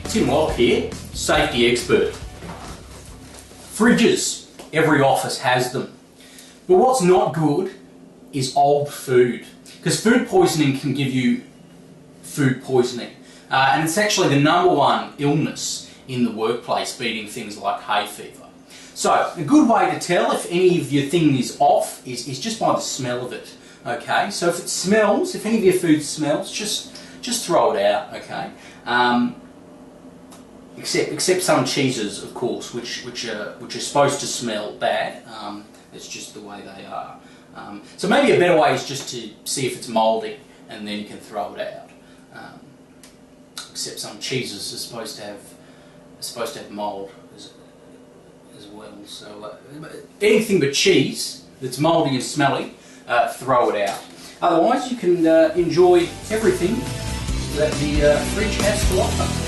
Tim Locke here, safety expert. Fridges, every office has them. But what's not good is old food, because food poisoning can give you food poisoning. And it's actually the #1 illness in the workplace, beating things like hay fever. So a good way to tell if any of your thing is off is just by the smell of it. Okay, so if it smells, if any of your food smells, just throw it out. Okay, except some cheeses, of course, which are supposed to smell bad. It's just the way they are. So maybe a better way is just to see if it's mouldy, and then you can throw it out. Except some cheeses are supposed to have mould as well. So anything but cheese that's mouldy and smelly, throw it out. Otherwise, you can enjoy everything that the fridge has to offer.